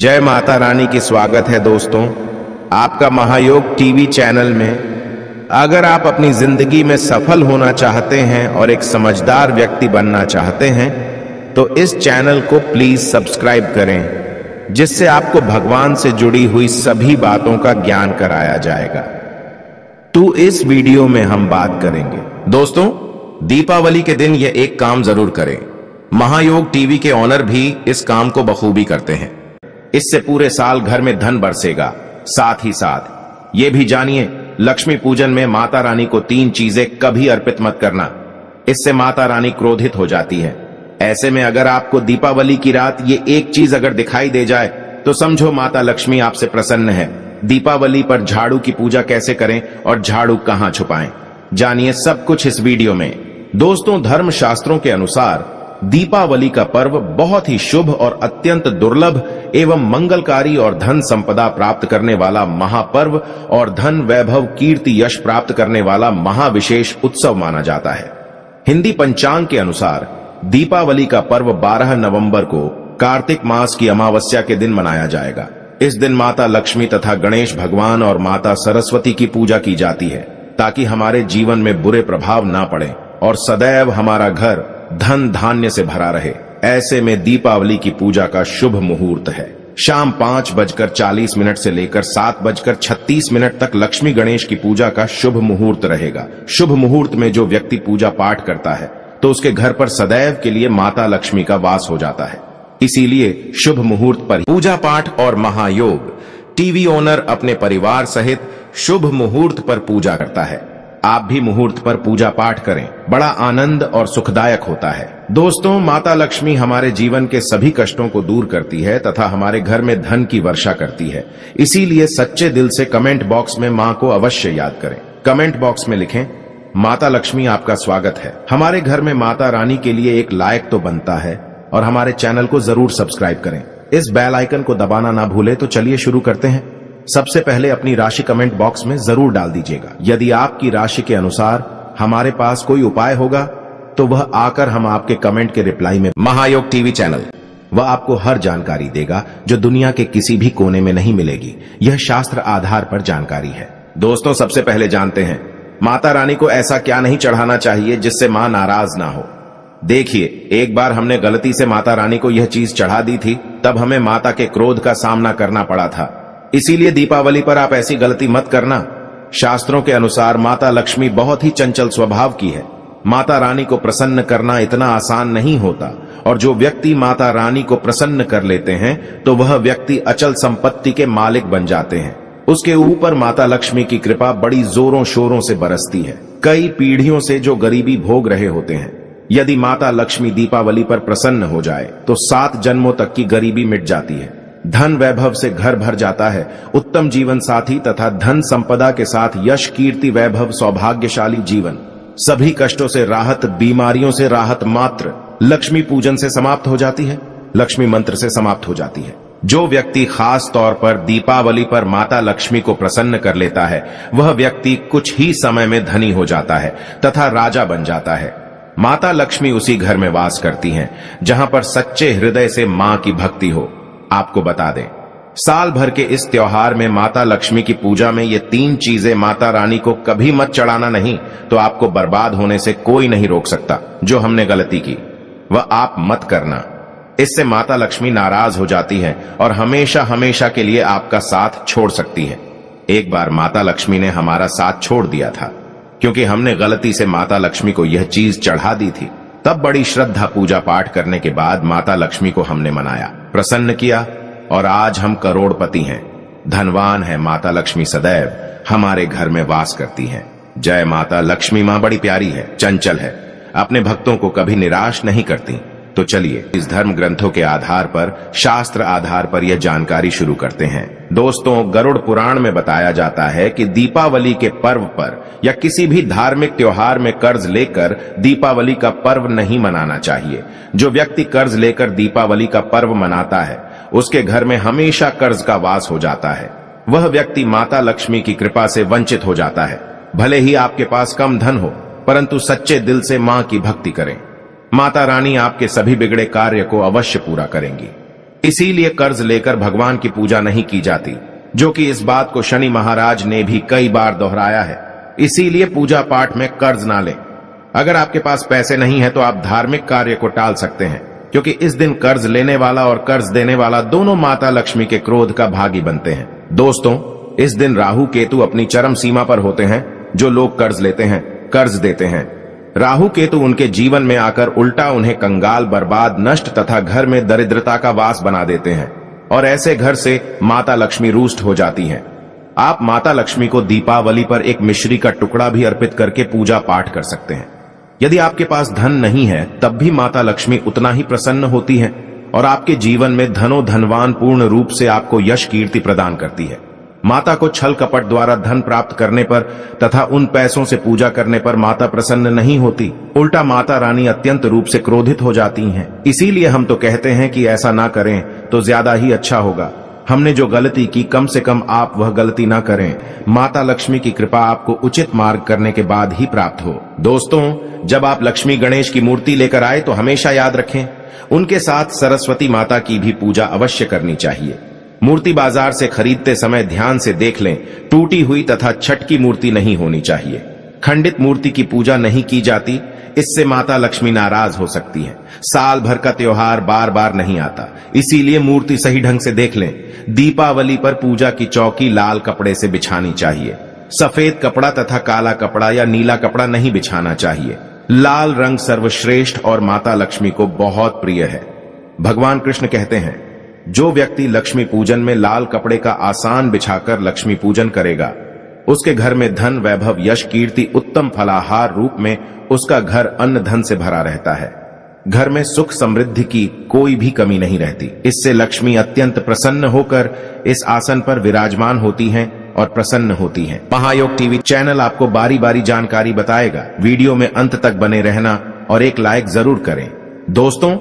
जय माता रानी की स्वागत है दोस्तों आपका महायोग टीवी चैनल में। अगर आप अपनी जिंदगी में सफल होना चाहते हैं और एक समझदार व्यक्ति बनना चाहते हैं तो इस चैनल को प्लीज सब्सक्राइब करें, जिससे आपको भगवान से जुड़ी हुई सभी बातों का ज्ञान कराया जाएगा। तो इस वीडियो में हम बात करेंगे दोस्तों, दीपावली के दिन ये एक काम जरूर करें। महायोग टीवी के ऑनर भी इस काम को बखूबी करते हैं। इससे पूरे साल घर में धन बरसेगा। साथ ही साथ ये भी जानिए, लक्ष्मी पूजन में माता रानी को 3 चीजें कभी अर्पित मत करना, इससे माता रानी क्रोधित हो जाती है। ऐसे में अगर आपको दीपावली की रात ये एक चीज अगर दिखाई दे जाए तो समझो माता लक्ष्मी आपसे प्रसन्न है। दीपावली पर झाड़ू की पूजा कैसे करें और झाड़ू कहां छुपाएं, जानिए सब कुछ इस वीडियो में। दोस्तों, धर्म शास्त्रों के अनुसार दीपावली का पर्व बहुत ही शुभ और अत्यंत दुर्लभ एवं मंगलकारी और धन संपदा प्राप्त करने वाला महापर्व और धन वैभव कीर्ति यश प्राप्त करने वाला महाविशेष उत्सव माना जाता है। हिंदी पंचांग के अनुसार दीपावली का पर्व 12 नवंबर को कार्तिक मास की अमावस्या के दिन मनाया जाएगा। इस दिन माता लक्ष्मी तथा गणेश भगवान और माता सरस्वती की पूजा की जाती है, ताकि हमारे जीवन में बुरे प्रभाव ना पड़े और सदैव हमारा घर धन धान्य से भरा रहे। ऐसे में दीपावली की पूजा का शुभ मुहूर्त है शाम 5:40 से लेकर 7:36 तक लक्ष्मी गणेश की पूजा का शुभ मुहूर्त रहेगा। शुभ मुहूर्त में जो व्यक्ति पूजा पाठ करता है तो उसके घर पर सदैव के लिए माता लक्ष्मी का वास हो जाता है। इसीलिए शुभ मुहूर्त पर पूजा पाठ और महायोग टीवी ओनर अपने परिवार सहित शुभ मुहूर्त पर पूजा करता है। आप भी मुहूर्त पर पूजा पाठ करें, बड़ा आनंद और सुखदायक होता है। दोस्तों, माता लक्ष्मी हमारे जीवन के सभी कष्टों को दूर करती है तथा हमारे घर में धन की वर्षा करती है। इसीलिए सच्चे दिल से कमेंट बॉक्स में मां को अवश्य याद करें। कमेंट बॉक्स में लिखें, माता लक्ष्मी आपका स्वागत है। हमारे घर में माता रानी के लिए एक लायक तो बनता है, और हमारे चैनल को जरूर सब्सक्राइब करें। इस बेल आइकन को दबाना ना भूले। तो चलिए शुरू करते हैं। सबसे पहले अपनी राशि कमेंट बॉक्स में जरूर डाल दीजिएगा। यदि आपकी राशि के अनुसार हमारे पास कोई उपाय होगा तो वह आकर हम आपके कमेंट के रिप्लाई में महायोग टीवी चैनल वह आपको हर जानकारी देगा जो दुनिया के किसी भी कोने में नहीं मिलेगी। यह शास्त्र आधार पर जानकारी है। दोस्तों, सबसे पहले जानते हैं माता रानी को ऐसा क्या नहीं चढ़ाना चाहिए जिससे मां नाराज ना हो। देखिए, एक बार हमने गलती से माता रानी को यह चीज चढ़ा दी थी, तब हमें माता के क्रोध का सामना करना पड़ा था। इसीलिए दीपावली पर आप ऐसी गलती मत करना। शास्त्रों के अनुसार माता लक्ष्मी बहुत ही चंचल स्वभाव की है। माता रानी को प्रसन्न करना इतना आसान नहीं होता, और जो व्यक्ति माता रानी को प्रसन्न कर लेते हैं तो वह व्यक्ति अचल संपत्ति के मालिक बन जाते हैं। उसके ऊपर माता लक्ष्मी की कृपा बड़ी जोरों शोरों से बरसती है। कई पीढ़ियों से जो गरीबी भोग रहे होते हैं, यदि माता लक्ष्मी दीपावली पर प्रसन्न हो जाए तो 7 जन्मों तक की गरीबी मिट जाती है। धन वैभव से घर भर जाता है। उत्तम जीवन साथी तथा धन संपदा के साथ यश कीर्ति वैभव सौभाग्यशाली जीवन, सभी कष्टों से राहत, बीमारियों से राहत मात्र लक्ष्मी पूजन से समाप्त हो जाती है, लक्ष्मी मंत्र से समाप्त हो जाती है। जो व्यक्ति खास तौर पर दीपावली पर माता लक्ष्मी को प्रसन्न कर लेता है, वह व्यक्ति कुछ ही समय में धनी हो जाता है तथा राजा बन जाता है। माता लक्ष्मी उसी घर में वास करती हैं जहां पर सच्चे हृदय से मां की भक्ति हो। आपको बता दें, साल भर के इस त्योहार में माता लक्ष्मी की पूजा में ये 3 चीजें माता रानी को कभी मत चढ़ाना, नहीं तो आपको बर्बाद होने से कोई नहीं रोक सकता। जो हमने गलती की वह आप मत करना, इससे माता लक्ष्मी नाराज हो जाती है और हमेशा हमेशा के लिए आपका साथ छोड़ सकती है। एक बार माता लक्ष्मी ने हमारा साथ छोड़ दिया था, क्योंकि हमने गलती से माता लक्ष्मी को यह चीज चढ़ा दी थी। तब बड़ी श्रद्धा पूजा पाठ करने के बाद माता लक्ष्मी को हमने मनाया, प्रसन्न किया, और आज हम करोड़पति हैं, धनवान हैं। माता लक्ष्मी सदैव हमारे घर में वास करती हैं। जय माता लक्ष्मी। मां बड़ी प्यारी है, चंचल है, अपने भक्तों को कभी निराश नहीं करती। तो चलिए इस धर्म ग्रंथों के आधार पर, शास्त्र आधार पर यह जानकारी शुरू करते हैं। दोस्तों, गरुड़ पुराण में बताया जाता है कि दीपावली के पर्व पर या किसी भी धार्मिक त्योहार में कर्ज लेकर दीपावली का पर्व नहीं मनाना चाहिए। जो व्यक्ति कर्ज लेकर दीपावली का पर्व मनाता है, उसके घर में हमेशा कर्ज का वास हो जाता है। वह व्यक्ति माता लक्ष्मी की कृपा से वंचित हो जाता है। भले ही आपके पास कम धन हो, परंतु सच्चे दिल से मां की भक्ति करें। माता रानी आपके सभी बिगड़े कार्य को अवश्य पूरा करेंगी। इसीलिए कर्ज लेकर भगवान की पूजा नहीं की जाती, जो कि इस बात को शनि महाराज ने भी कई बार दोहराया है। इसीलिए पूजा पाठ में कर्ज ना लें। अगर आपके पास पैसे नहीं है तो आप धार्मिक कार्य को टाल सकते हैं, क्योंकि इस दिन कर्ज लेने वाला और कर्ज देने वाला दोनों माता लक्ष्मी के क्रोध का भागी बनते हैं। दोस्तों, इस दिन राहु केतु अपनी चरम सीमा पर होते हैं। जो लोग कर्ज लेते हैं, कर्ज देते हैं, राहु केतु उनके जीवन में आकर उल्टा उन्हें कंगाल, बर्बाद, नष्ट तथा घर में दरिद्रता का वास बना देते हैं और ऐसे घर से माता लक्ष्मी रुष्ट हो जाती हैं। आप माता लक्ष्मी को दीपावली पर एक मिश्री का टुकड़ा भी अर्पित करके पूजा पाठ कर सकते हैं। यदि आपके पास धन नहीं है तब भी माता लक्ष्मी उतना ही प्रसन्न होती हैं और आपके जीवन में धनो धनवान पूर्ण रूप से आपको यश कीर्ति प्रदान करती है। माता को छल कपट द्वारा धन प्राप्त करने पर तथा उन पैसों से पूजा करने पर माता प्रसन्न नहीं होती, उल्टा माता रानी अत्यंत रूप से क्रोधित हो जाती हैं। इसीलिए हम तो कहते हैं कि ऐसा ना करें तो ज्यादा ही अच्छा होगा। हमने जो गलती की, कम से कम आप वह गलती ना करें। माता लक्ष्मी की कृपा आपको उचित मार्ग करने के बाद ही प्राप्त हो। दोस्तों, जब आप लक्ष्मी गणेश की मूर्ति लेकर आए तो हमेशा याद रखें, उनके साथ सरस्वती माता की भी पूजा अवश्य करनी चाहिए। मूर्ति बाजार से खरीदते समय ध्यान से देख लें, टूटी हुई तथा छटकी मूर्ति नहीं होनी चाहिए। खंडित मूर्ति की पूजा नहीं की जाती, इससे माता लक्ष्मी नाराज हो सकती है। साल भर का त्योहार बार बार नहीं आता, इसीलिए मूर्ति सही ढंग से देख लें। दीपावली पर पूजा की चौकी लाल कपड़े से बिछानी चाहिए। सफेद कपड़ा तथा काला कपड़ा या नीला कपड़ा नहीं बिछाना चाहिए। लाल रंग सर्वश्रेष्ठ और माता लक्ष्मी को बहुत प्रिय है। भगवान कृष्ण कहते हैं, जो व्यक्ति लक्ष्मी पूजन में लाल कपड़े का आसान बिछाकर लक्ष्मी पूजन करेगा, उसके घर में धन, वैभव, यश, कीर्ति, उत्तम फलाहार रूप में उसका घर अन्न धन से भरा रहता है। घर में सुख समृद्धि की कोई भी कमी नहीं रहती। इससे लक्ष्मी अत्यंत प्रसन्न होकर इस आसन पर विराजमान होती हैं और प्रसन्न होती हैं। महायोग टीवी चैनल आपको बारी बारी जानकारी बताएगा। वीडियो में अंत तक बने रहना और एक लाइक जरूर करें। दोस्तों,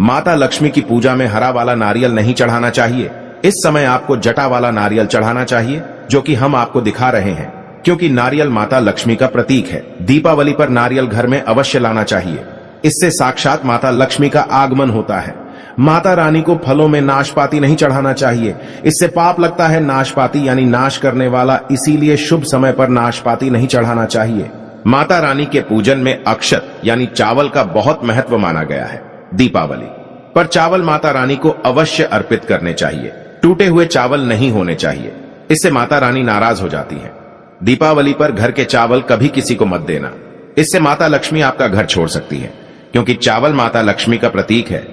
माता लक्ष्मी की पूजा में हरा वाला नारियल नहीं चढ़ाना चाहिए। इस समय आपको जटा वाला नारियल चढ़ाना चाहिए, जो कि हम आपको दिखा रहे हैं, क्योंकि नारियल माता लक्ष्मी का प्रतीक है। दीपावली पर नारियल घर में अवश्य लाना चाहिए। इससे साक्षात माता लक्ष्मी का आगमन होता है। माता रानी को फलों में नाशपाती नहीं चढ़ाना चाहिए, इससे पाप लगता है। नाशपाती यानी नाश करने वाला, इसीलिए शुभ समय पर नाशपाती नहीं चढ़ाना चाहिए। माता रानी के पूजन में अक्षत यानी चावल का बहुत महत्व माना गया है। दीपावली पर चावल माता रानी को अवश्य अर्पित करने चाहिए। टूटे हुए चावल नहीं होने चाहिए, इससे माता रानी नाराज हो जाती हैं। दीपावली पर घर के चावल कभी किसी को मत देना, इससे माता लक्ष्मी आपका घर छोड़ सकती है, क्योंकि चावल माता लक्ष्मी का प्रतीक है।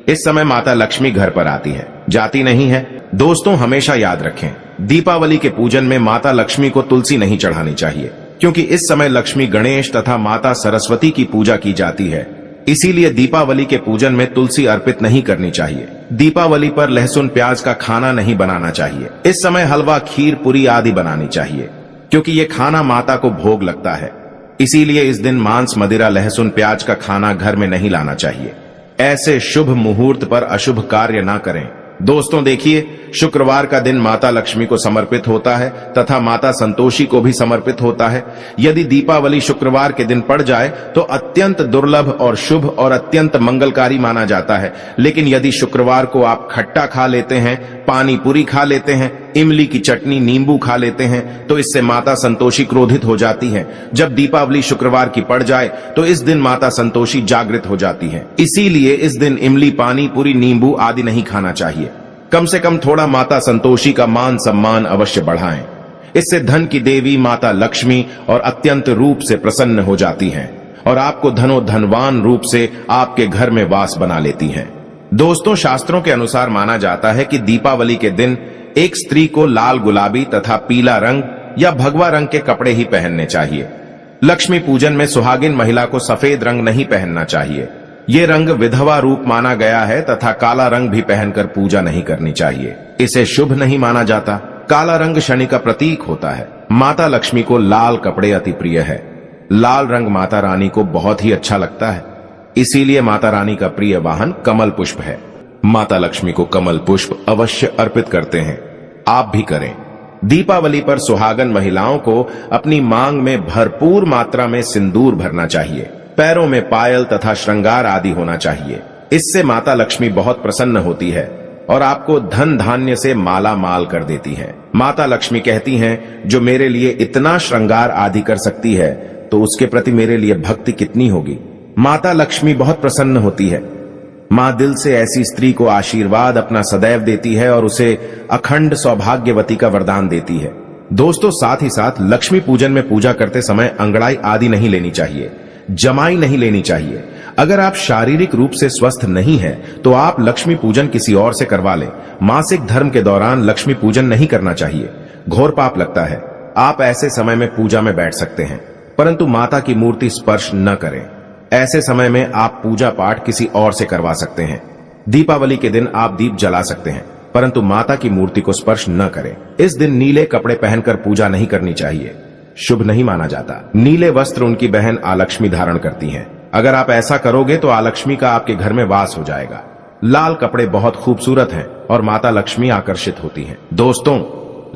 इस समय माता लक्ष्मी घर पर आती है, जाती नहीं है। दोस्तों, हमेशा याद रखें, दीपावली के पूजन में माता लक्ष्मी को तुलसी नहीं चढ़ानी चाहिए, क्योंकि इस समय लक्ष्मी, गणेश तथा माता सरस्वती की पूजा की जाती है। इसीलिए दीपावली के पूजन में तुलसी अर्पित नहीं करनी चाहिए। दीपावली पर लहसुन प्याज का खाना नहीं बनाना चाहिए। इस समय हलवा, खीर, पूरी आदि बनानी चाहिए, क्योंकि ये खाना माता को भोग लगता है। इसीलिए इस दिन मांस, मदिरा, लहसुन प्याज का खाना घर में नहीं लाना चाहिए। ऐसे शुभ मुहूर्त पर अशुभ कार्य ना करें। दोस्तों देखिए, शुक्रवार का दिन माता लक्ष्मी को समर्पित होता है तथा माता संतोषी को भी समर्पित होता है। यदि दीपावली शुक्रवार के दिन पड़ जाए तो अत्यंत दुर्लभ और शुभ और अत्यंत मंगलकारी माना जाता है। लेकिन यदि शुक्रवार को आप खट्टा खा लेते हैं, पानी पूरी खा लेते हैं, इमली की चटनी, नींबू खा लेते हैं, तो इससे माता संतोषी क्रोधित हो जाती है। जब दीपावली शुक्रवार की पड़ जाए तो इस दिन माता संतोषी जागृत हो जाती है। इसीलिए इस दिन इमली, पानी पूरी, नींबू आदि नहीं खाना चाहिए। कम से कम थोड़ा माता संतोषी का मान सम्मान अवश्य बढ़ाएं। इससे धन की देवी माता लक्ष्मी और अत्यंत रूप से प्रसन्न हो जाती हैं और आपको धनो धनवान रूप से आपके घर में वास बना लेती हैं। दोस्तों, शास्त्रों के अनुसार माना जाता है कि दीपावली के दिन एक स्त्री को लाल, गुलाबी तथा पीला रंग या भगवा रंग के कपड़े ही पहनने चाहिए। लक्ष्मी पूजन में सुहागिन महिला को सफेद रंग नहीं पहनना चाहिए। ये रंग विधवा रूप माना गया है तथा काला रंग भी पहनकर पूजा नहीं करनी चाहिए, इसे शुभ नहीं माना जाता। काला रंग शनि का प्रतीक होता है। माता लक्ष्मी को लाल कपड़े अति प्रिय है। लाल रंग माता रानी को बहुत ही अच्छा लगता है, इसीलिए माता रानी का प्रिय वाहन कमल पुष्प है। माता लक्ष्मी को कमल पुष्प अवश्य अर्पित करते हैं, आप भी करें। दीपावली पर सुहागन महिलाओं को अपनी मांग में भरपूर मात्रा में सिंदूर भरना चाहिए। पैरों में पायल तथा श्रृंगार आदि होना चाहिए। इससे माता लक्ष्मी बहुत प्रसन्न होती है। और आपको धन धान्य से माला माल कर देती है। माता लक्ष्मी कहती हैं, जो मेरे लिए इतना श्रृंगार आदि कर सकती है तो उसके प्रति मेरे लिए भक्ति कितनी होगी। माता लक्ष्मी बहुत प्रसन्न होती है। मां दिल से ऐसी स्त्री को आशीर्वाद अपना सदैव देती है और उसे अखंड सौभाग्यवती का वरदान देती है। दोस्तों, साथ ही साथ लक्ष्मी पूजन में पूजा करते समय अंगड़ाई आदि नहीं लेनी चाहिए, जमाई नहीं लेनी चाहिए। अगर आप शारीरिक रूप से स्वस्थ नहीं हैं, तो आप लक्ष्मी पूजन किसी और से करवा लें। मासिक धर्म के दौरान लक्ष्मी पूजन नहीं करना चाहिए, घोर पाप लगता है। आप ऐसे समय में पूजा में बैठ सकते हैं, परंतु माता की मूर्ति स्पर्श न करें। ऐसे समय में आप पूजा पाठ किसी और से करवा सकते हैं। दीपावली के दिन आप दीप जला सकते हैं, परंतु माता की मूर्ति को स्पर्श न करें। इस दिन नीले कपड़े पहनकर पूजा नहीं करनी चाहिए, शुभ नहीं माना जाता। नीले वस्त्र उनकी बहन आलक्ष्मी धारण करती हैं। अगर आप ऐसा करोगे तो आलक्ष्मी का आपके घर में वास हो जाएगा। लाल कपड़े बहुत खूबसूरत हैं और माता लक्ष्मी आकर्षित होती हैं। दोस्तों,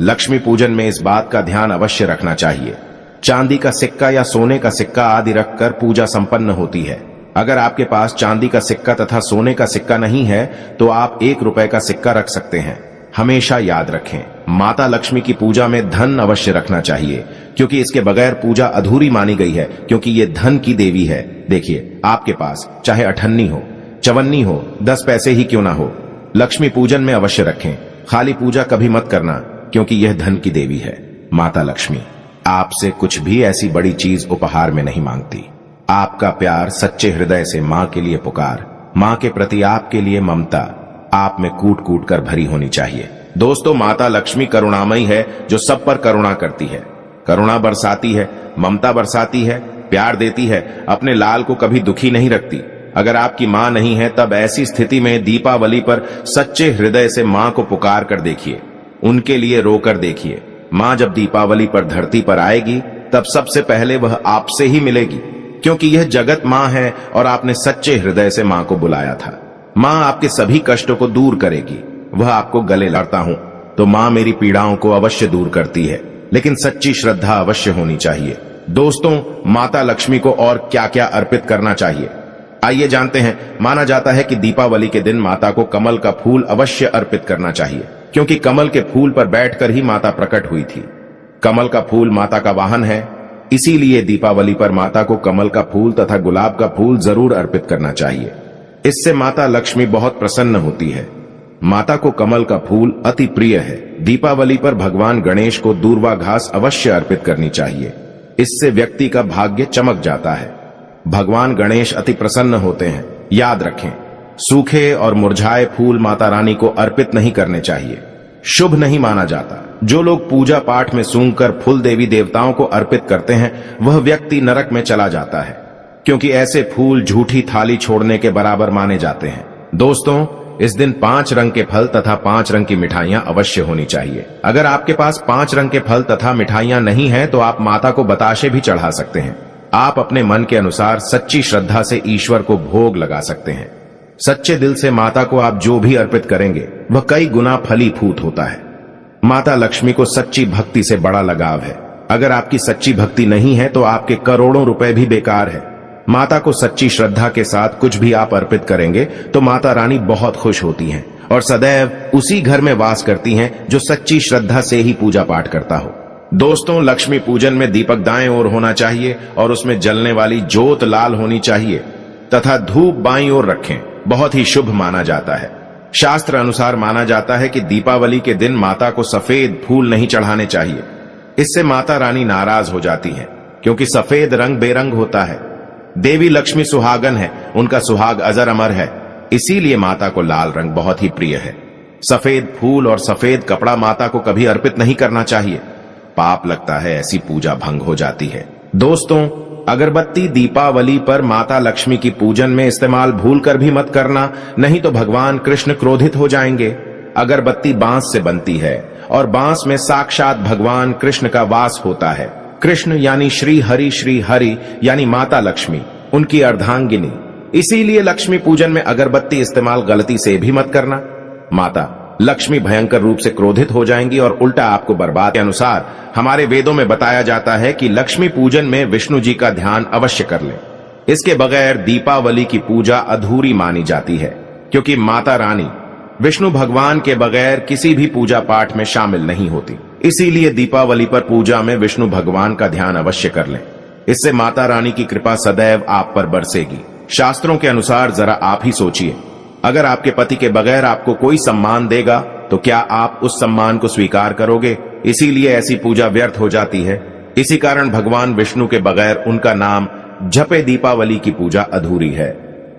लक्ष्मी पूजन में इस बात का ध्यान अवश्य रखना चाहिए, चांदी का सिक्का या सोने का सिक्का आदि रखकर पूजा संपन्न होती है। अगर आपके पास चांदी का सिक्का तथा सोने का सिक्का नहीं है तो आप 1 रुपए का सिक्का रख सकते हैं। हमेशा याद रखें, माता लक्ष्मी की पूजा में धन अवश्य रखना चाहिए, क्योंकि इसके बगैर पूजा अधूरी मानी गई है, क्योंकि ये धन की देवी है। देखिए, आपके पास चाहे अठन्नी हो, चवन्नी हो, 10 पैसे ही क्यों ना हो, लक्ष्मी पूजन में अवश्य रखें। खाली पूजा कभी मत करना, क्योंकि यह धन की देवी है। माता लक्ष्मी आपसे कुछ भी ऐसी बड़ी चीज उपहार में नहीं मांगती। आपका प्यार, सच्चे हृदय से मां के लिए पुकार, मां के प्रति आपके लिए ममता आप में कूट कूट कर भरी होनी चाहिए। दोस्तों, माता लक्ष्मी करुणामयी है, जो सब पर करुणा करती है, करुणा बरसाती है, ममता बरसाती है, प्यार देती है, अपने लाल को कभी दुखी नहीं रखती। अगर आपकी मां नहीं है, तब ऐसी स्थिति में दीपावली पर सच्चे हृदय से मां को पुकार कर देखिए, उनके लिए रोकर देखिए। मां जब दीपावली पर धरती पर आएगी, तब सबसे पहले वह आपसे ही मिलेगी, क्योंकि यह जगत मां है और आपने सच्चे हृदय से मां को बुलाया था। मां आपके सभी कष्टों को दूर करेगी। वह आपको गले लगता हूं तो मां मेरी पीड़ाओं को अवश्य दूर करती है, लेकिन सच्ची श्रद्धा अवश्य होनी चाहिए। दोस्तों, माता लक्ष्मी को और क्या क्या अर्पित करना चाहिए, आइए जानते हैं। माना जाता है कि दीपावली के दिन माता को कमल का फूल अवश्य अर्पित करना चाहिए, क्योंकि कमल के फूल पर बैठकर ही माता प्रकट हुई थी। कमल का फूल माता का वाहन है, इसीलिए दीपावली पर माता को कमल का फूल तथा गुलाब का फूल जरूर अर्पित करना चाहिए। इससे माता लक्ष्मी बहुत प्रसन्न होती है। माता को कमल का फूल अति प्रिय है। दीपावली पर भगवान गणेश को दूर्वा घास अवश्य अर्पित करनी चाहिए, इससे व्यक्ति का भाग्य चमक जाता है। भगवान गणेश अति प्रसन्न होते हैं। याद रखें, सूखे और मुरझाए फूल माता रानी को अर्पित नहीं करने चाहिए, शुभ नहीं माना जाता। जो लोग पूजा पाठ में सूंघकर फूल देवी देवताओं को अर्पित करते हैं, वह व्यक्ति नरक में चला जाता है, क्योंकि ऐसे फूल झूठी थाली छोड़ने के बराबर माने जाते हैं। दोस्तों, इस दिन 5 रंग के फल तथा 5 रंग की मिठाइयां अवश्य होनी चाहिए। अगर आपके पास 5 रंग के फल तथा मिठाइयां नहीं है तो आप माता को बताशे भी चढ़ा सकते हैं। आप अपने मन के अनुसार सच्ची श्रद्धा से ईश्वर को भोग लगा सकते हैं। सच्चे दिल से माता को आप जो भी अर्पित करेंगे वह कई गुना फलीभूत होता है। माता लक्ष्मी को सच्ची भक्ति से बड़ा लगाव है। अगर आपकी सच्ची भक्ति नहीं है तो आपके करोड़ों रुपए भी बेकार है। माता को सच्ची श्रद्धा के साथ कुछ भी आप अर्पित करेंगे तो माता रानी बहुत खुश होती हैं और सदैव उसी घर में वास करती हैं जो सच्ची श्रद्धा से ही पूजा पाठ करता हो। दोस्तों, लक्ष्मी पूजन में दीपक दाएं ओर होना चाहिए और उसमें जलने वाली जोत लाल होनी चाहिए तथा धूप बाईं ओर रखें, बहुत ही शुभ माना जाता है। शास्त्र अनुसार माना जाता है कि दीपावली के दिन माता को सफेद फूल नहीं चढ़ाने चाहिए, इससे माता रानी नाराज हो जाती हैं, क्योंकि सफेद रंग बेरंग होता है। देवी लक्ष्मी सुहागन है, उनका सुहाग अजर अमर है, इसीलिए माता को लाल रंग बहुत ही प्रिय है। सफेद फूल और सफेद कपड़ा माता को कभी अर्पित नहीं करना चाहिए, पाप लगता है, ऐसी पूजा भंग हो जाती है। दोस्तों, अगरबत्ती दीपावली पर माता लक्ष्मी की पूजन में इस्तेमाल भूलकर भी मत करना, नहीं तो भगवान कृष्ण क्रोधित हो जाएंगे। अगरबत्ती बांस से बनती है और बांस में साक्षात भगवान कृष्ण का वास होता है। कृष्ण यानी श्री हरि यानी माता लक्ष्मी, उनकी अर्धांगिनी। इसीलिए लक्ष्मी पूजन में अगरबत्ती इस्तेमाल गलती से भी मत करना। माता लक्ष्मी भयंकर रूप से क्रोधित हो जाएंगी और उल्टा आपको बर्बाद। के अनुसार हमारे वेदों में बताया जाता है कि लक्ष्मी पूजन में विष्णु जी का ध्यान अवश्य कर लें। इसके बगैर दीपावली की पूजा अधूरी मानी जाती है, क्योंकि माता रानी विष्णु भगवान के बगैर किसी भी पूजा पाठ में शामिल नहीं होती। इसीलिए दीपावली पर पूजा में विष्णु भगवान का ध्यान अवश्य कर लें। इससे माता रानी की कृपा सदैव आप पर बरसेगी। शास्त्रों के अनुसार जरा आप ही सोचिए, अगर आपके पति के बगैर आपको कोई सम्मान देगा तो क्या आप उस सम्मान को स्वीकार करोगे? इसीलिए ऐसी पूजा व्यर्थ हो जाती है। इसी कारण भगवान विष्णु के बगैर उनका नाम जपे दीपावली की पूजा अधूरी है।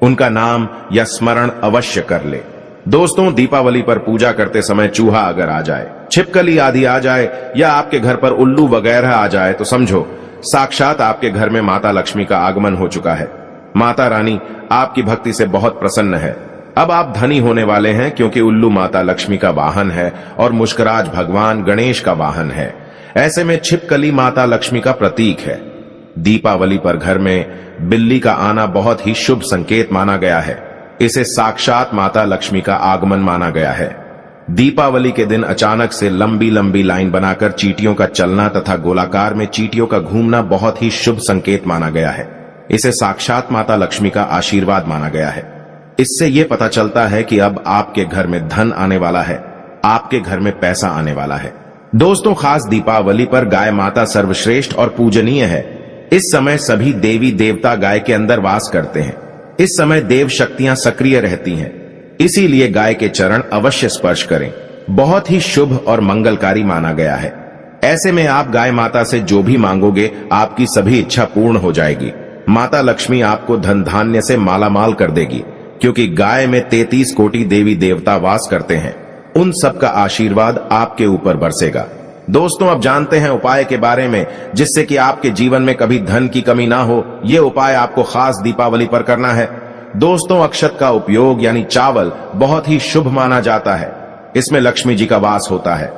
उनका नाम या स्मरण अवश्य कर ले। दोस्तों, दीपावली पर पूजा करते समय चूहा अगर आ जाए, छिपकली आदि आ जाए या आपके घर पर उल्लू वगैरह आ जाए तो समझो साक्षात आपके घर में माता लक्ष्मी का आगमन हो चुका है। माता रानी आपकी भक्ति से बहुत प्रसन्न है। अब आप धनी होने वाले हैं, क्योंकि उल्लू माता लक्ष्मी का वाहन है और मुस्कुराज भगवान गणेश का वाहन है। ऐसे में छिपकली माता लक्ष्मी का प्रतीक है। दीपावली पर घर में बिल्ली का आना बहुत ही शुभ संकेत माना गया है। इसे साक्षात माता लक्ष्मी का आगमन माना गया है। दीपावली के दिन अचानक से लंबी लंबी लाइन बनाकर चींटियों का चलना तथा गोलाकार में चींटियों का घूमना बहुत ही शुभ संकेत माना गया है। इसे साक्षात माता लक्ष्मी का आशीर्वाद माना गया है। इससे यह पता चलता है कि अब आपके घर में धन आने वाला है, आपके घर में पैसा आने वाला है। दोस्तों, खास दीपावली पर गाय माता सर्वश्रेष्ठ और पूजनीय है। इस समय सभी देवी देवता गाय के अंदर वास करते हैं। इस समय देव शक्तियां सक्रिय रहती हैं। इसीलिए गाय के चरण अवश्य स्पर्श करें। बहुत ही शुभ और मंगलकारी माना गया है। ऐसे में आप गाय माता से जो भी मांगोगे आपकी सभी इच्छा पूर्ण हो जाएगी। माता लक्ष्मी आपको धन धान्य से मालामाल कर देगी, क्योंकि गाय में 33 कोटि देवी देवता वास करते हैं। उन सब का आशीर्वाद आपके ऊपर बरसेगा। दोस्तों, अब जानते हैं उपाय के बारे में, जिससे कि आपके जीवन में कभी धन की कमी ना हो। यह उपाय आपको खास दीपावली पर करना है। दोस्तों, अक्षत का उपयोग यानी चावल बहुत ही शुभ माना जाता है। इसमें लक्ष्मी जी का वास होता है।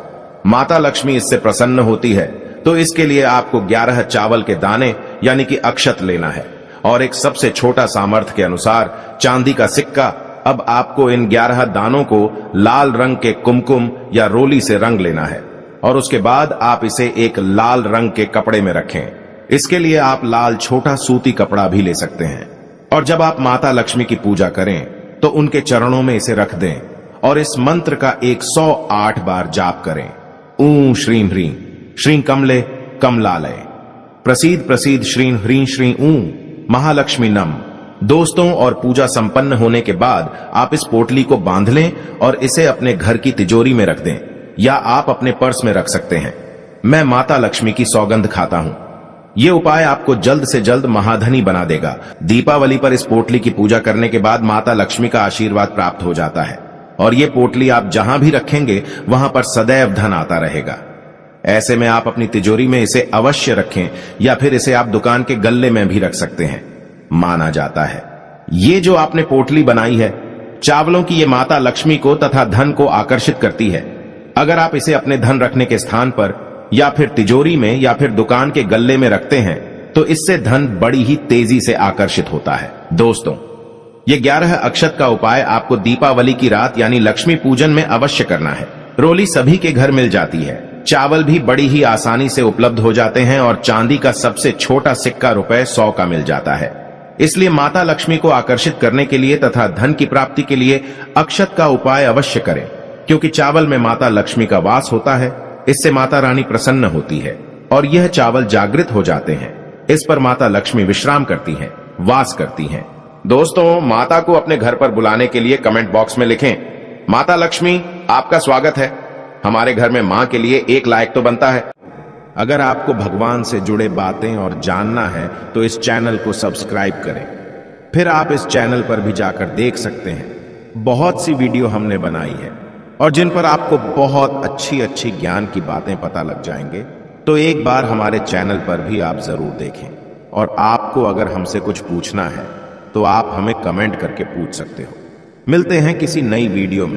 माता लक्ष्मी इससे प्रसन्न होती है। तो इसके लिए आपको 11 चावल के दाने यानी कि अक्षत लेना है और एक सबसे छोटा सामर्थ्य के अनुसार चांदी का सिक्का। अब आपको इन 11 दानों को लाल रंग के कुमकुम या रोली से रंग लेना है और उसके बाद आप इसे एक लाल रंग के कपड़े में रखें। इसके लिए आप लाल छोटा सूती कपड़ा भी ले सकते हैं। और जब आप माता लक्ष्मी की पूजा करें तो उनके चरणों में इसे रख दें और इस मंत्र का 108 बार जाप करें। ऊं श्रीं ह्रीं श्रीं कमले कमलालय प्रसीद प्रसीद श्रीं ह्रीं श्रीं ऊं महालक्ष्मी नम। दोस्तों, और पूजा संपन्न होने के बाद आप इस पोटली को बांध लें और इसे अपने घर की तिजोरी में रख दें या आप अपने पर्स में रख सकते हैं। मैं माता लक्ष्मी की सौगंध खाता हूं। यह उपाय आपको जल्द से जल्द महाधनी बना देगा। दीपावली पर इस पोटली की पूजा करने के बाद माता लक्ष्मी का आशीर्वाद प्राप्त हो जाता है और यह पोटली आप जहां भी रखेंगे वहां पर सदैव धन आता रहेगा। ऐसे में आप अपनी तिजोरी में इसे अवश्य रखें या फिर इसे आप दुकान के गल्ले में भी रख सकते हैं। माना जाता है ये जो आपने पोटली बनाई है चावलों की, ये माता लक्ष्मी को तथा धन को आकर्षित करती है। अगर आप इसे अपने धन रखने के स्थान पर या फिर तिजोरी में या फिर दुकान के गल्ले में रखते हैं तो इससे धन बड़ी ही तेजी से आकर्षित होता है। दोस्तों, ये 11 अक्षत का उपाय आपको दीपावली की रात यानी लक्ष्मी पूजन में अवश्य करना है। रोली सभी के घर मिल जाती है। चावल भी बड़ी ही आसानी से उपलब्ध हो जाते हैं और चांदी का सबसे छोटा सिक्का ₹100 का मिल जाता है। इसलिए माता लक्ष्मी को आकर्षित करने के लिए तथा धन की प्राप्ति के लिए अक्षत का उपाय अवश्य करें, क्योंकि चावल में माता लक्ष्मी का वास होता है। इससे माता रानी प्रसन्न होती है और यह चावल जागृत हो जाते हैं। इस पर माता लक्ष्मी विश्राम करती हैं, वास करती हैं। दोस्तों, माता को अपने घर पर बुलाने के लिए कमेंट बॉक्स में लिखें, माता लक्ष्मी आपका स्वागत है। हमारे घर में मां के लिए एक लाइक तो बनता है। अगर आपको भगवान से जुड़े बातें और जानना है तो इस चैनल को सब्सक्राइब करें। फिर आप इस चैनल पर भी जाकर देख सकते हैं। बहुत सी वीडियो हमने बनाई है और जिन पर आपको बहुत अच्छी अच्छी ज्ञान की बातें पता लग जाएंगे। तो एक बार हमारे चैनल पर भी आप जरूर देखें। और आपको अगर हमसे कुछ पूछना है तो आप हमें कमेंट करके पूछ सकते हो। मिलते हैं किसी नई वीडियो में।